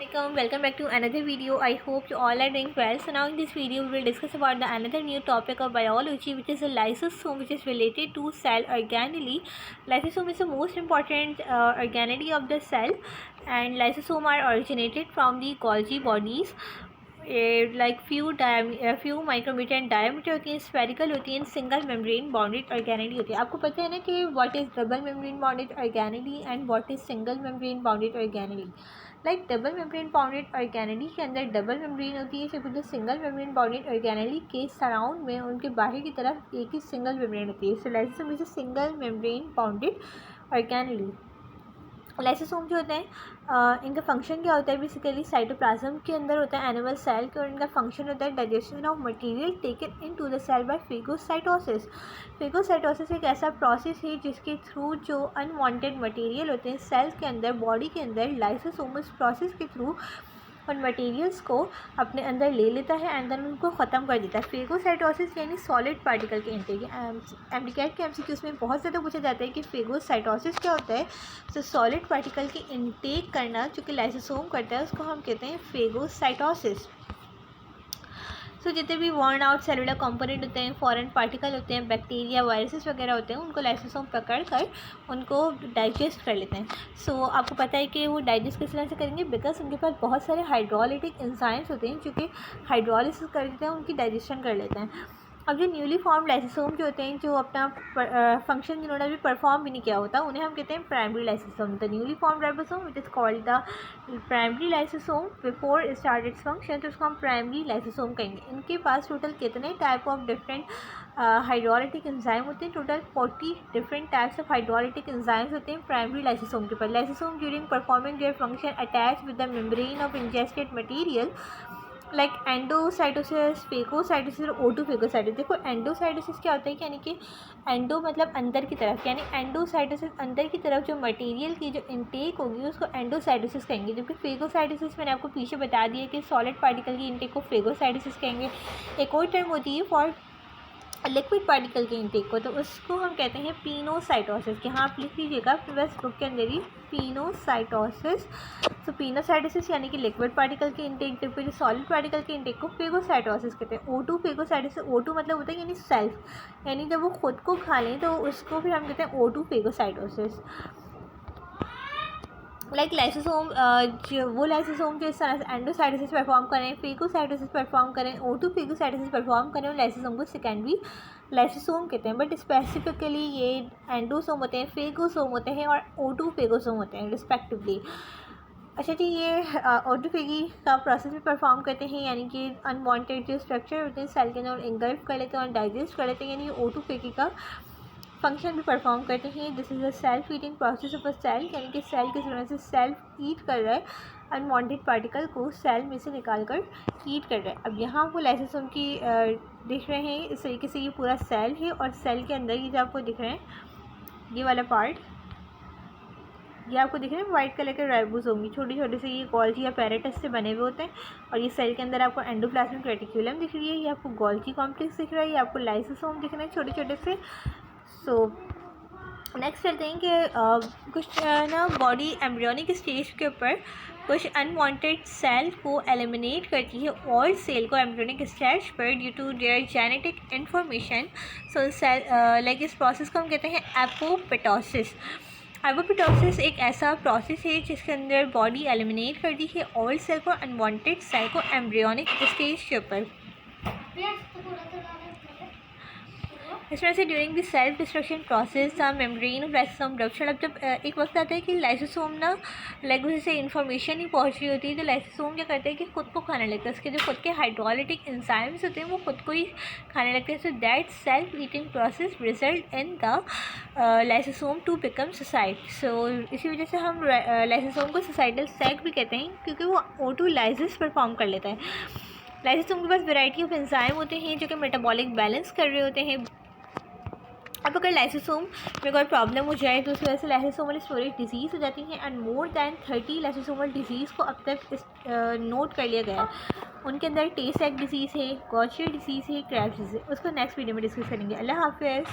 Assalamualaikum. Welcome back to another video. I hope you all are doing well. So now in this video we will discuss about the another new topic of biology, which is a lysosome, which is related to cell organelle. Lysosome is the most important organelle of the cell, and lysosome are originated from the Golgi bodies. Like few micrometer in diameter होती हैं, spherical होती हैं, single membrane bonded organelle होती है. आपको पता है ना कि what is double membrane bonded organelle and what is single membrane bonded organelle. Like double membrane bounded organelle के अंदर डबल मेम्ब्रेन होती है, जबकि सिंगल मेम्ब्रेन बाउंडेड ऑर्गेनेली के सराउंड में उनके बाहर की तरफ एक ही सिंगल मेम्ब्रेन होती है. So lysosome is a single membrane bounded organelle. Lysosome जो होते हैं इनका फंक्शन क्या होता है, बेसिकली साइटोप्लाज्म के अंदर होता है एनिमल सेल के, और इनका फंक्शन होता है digestion of material taken into the cell by phagocytosis. Phagocytosis एक ऐसा प्रोसेस है जिसके थ्रू जो अनवांटेड मटेरियल होते हैं सेल के अंदर, बॉडी के अंदर, लाइसोसोम उस प्रोसेस के थ्रू उन मटेरियल्स को अपने अंदर ले लेता है एंड देन उनको ख़त्म कर देता है. फेगोसाइटोसिस यानी सॉलिड पार्टिकल के इंटेक. एमडीकैट के एमसीक्यूज़ में बहुत ज़्यादा पूछा जाता है कि फेगोसाइटोसिस क्या होता है. तो सॉलिड पार्टिकल की इंटेक करना जो कि लाइसोसोम करता है उसको हम कहते हैं फेगोसाइटोसिस. तो जितने भी वर्न आउट सेलुलर कंपोनेंट होते हैं, फॉरेन पार्टिकल होते हैं, बैक्टीरिया, वायरसेस वगैरह होते हैं, उनको लाइसोसोम पकड़ कर उनको डाइजेस्ट कर लेते हैं. सो आपको पता है कि वो डाइजेस्ट किस तरह से करेंगे, बिकॉज उनके पास बहुत सारे हाइड्रोलिटिक एंजाइम्स होते हैं जो कि हाइड्रोलिसिस कर देते हैं, उनकी डाइजेशन कर लेते हैं. अब जो न्यूली फॉर्म लाइसोसोम जो होते हैं, जो अपना फंक्शन जिन्होंने अभी परफॉर्म भी नहीं किया होता, उन्हें हम कहते हैं primary lysosome. The newly form ribosome it is called the primary lysosome before start its function. तो उसको हम प्राइमरी लाइसोसोम कहेंगे. इनके पास टोटल कितने type of different hydrolytic enzyme होते हैं? Total 40 different types of hydrolytic enzymes होते हैं प्राइमरी लाइसोसोम के पास. Lysosome during performing their function attach with the membrane of ingested material like endocytosis, phagocytosis और ओटोफेगोसाइटोसिस. देखो एंडोसाइटोसिस क्या होता है, यानी कि एंडो मतलब अंदर की तरफ, यानी एंडोसाइटोसिस अंदर की तरफ जो मटेरियल की जो इंटेक होगी उसको एंडोसाइटोसिस कहेंगे. जबकि फेगोसाइटोसिस मैंने आपको पीछे बता दिया कि सॉलिड पार्टिकल की इंटेक को फेगोसाइटोसिस कहेंगे. एक और टर्म होती है फॉर लिक्विड पार्टिकल के इंटेक को, तो उसको हम कहते हैं पिनोसाइटोसिस. कि हाँ आप लिख लीजिएगा बस बुक के अंदर ही, पिनोसाइटोसिस. तो पिनोसाइटोसिस यानी कि लिक्विड पार्टिकल के इंटेक, जबकि सॉलिड पार्टिकल के इंटेक को फेगोसाइटोसिस कहते हैं. ओटू फेगोसाइटोसिस, ओटू मतलब होता है यानी सेल्फ, यानी जब वो खुद को खा लें तो उसको फिर हम कहते हैं ओटू फेगोसाइटोसिस. लाइक लाइसोसोम वो लाइसोसोम जो इस तरह से एंडोसाइटोसिस परफॉर्म करें, फेगोसाइटोसिस परफॉर्म करें, ओटो फेगोसाइटोसिस परफॉर्म करें, और लाइसोसोम को सेकेंडरी लाइसोसोम कहते हैं. बट स्पेसिफिकली ये एंडोसोम होते हैं, फेगोसोम होते हैं और ओटो फेगोसोम होते हैं रिस्पेक्टिवली. अच्छा जी, ये ऑटोफेगी का प्रोसेस भी परफॉर्म करते हैं, यानी कि अनवांटेड जो स्ट्रक्चर होते हैं सेल के अंदर इंगल्फ कर लेते हैं और डाइजेस्ट कर लेते हैं, यानी ऑटोफेगी का फंक्शन भी परफॉर्म करते हैं. This is a self eating process of a cell, यानी कि सेल किस तरह से सेल्फ ईट कर रहा है, अनवांटेड पार्टिकल को सेल में से निकाल कर ईट कर रहा है. अब यहाँ आपको लाइसोसोम की दिख रहे हैं इस तरीके से, ये पूरा सेल है और सेल के अंदर ये जो आपको दिख रहे हैं ये वाला पार्ट, ये आपको दिख रहे हैं वाइट कलर के राइबोसोम, छोटे छोटे से ये गोल्जी या पैरेटस से बने हुए होते हैं. और ये सेल के अंदर आपको एंडोप्लाज्मिक रेटिक्यूलम दिख रही है, ये आपको गोल्जी कॉम्प्लेक्स दिख रहा है, ये आपको लाइसोसोम दिख रहे हैं छोटे छोटे से. सो नेक्स्ट चलते हैं कि कुछ ना बॉडी एम्ब्रियोनिक स्टेज के ऊपर कुछ अनवांटेड सेल को एलिमिनेट करती है और सेल को एम्ब्रियोनिक स्टेज पर due to their genetic information. So cell like इस प्रोसेस को हम कहते हैं एपोप्टोसिस. एपोप्टोसिस एक ऐसा प्रोसेस है जिसके अंदर बॉडी एलिमिनेट करती है और सेल को अनवांटेड सेल को एम्ब्रियोनिक स्टेज के ऊपर. इस तरह से during the self destruction process the membrane of lysosome rupture. अब जब एक वक्त आता है कि लाइसोसोम ना लाइक उसे इन्फॉर्मेशन ही पहुंच रही होती है, तो लाइसोसोम क्या करता है कि खुद को खाने लगता है. उसके जो खुद के हाइड्रोलिटिक एंजाइम्स होते हैं वो खुद को ही खाने लगते हैं. So that self eating process result in the lysosome to become suicide. सो इसी वजह से हम लाइसोसोम को सुसाइडल सैक भी कहते हैं, क्योंकि वो ऑटोलाइसिस परफॉर्म कर लेता है. लाइसोसोम के पास वैरायटी ऑफ एंजाइम होते हैं जो कि मेटाबॉलिक बैलेंस कर रहे होते हैं. अब अगर लाइसोसोम में कोई प्रॉब्लम हो जाए तो उस वजह से लाइसोसोमल स्टोरेज डिजीज़ हो जाती है. And more than 30 lysosomal disease को अब तक नोट कर लिया गया है. उनके अंदर टे-सैक डिजीज़ है, गॉशियर डिजीज़ है, क्रैब्स डिजीज़ है. उसको नेक्स्ट वीडियो में डिस्कस करेंगे. अल्लाह हाफ़िज़.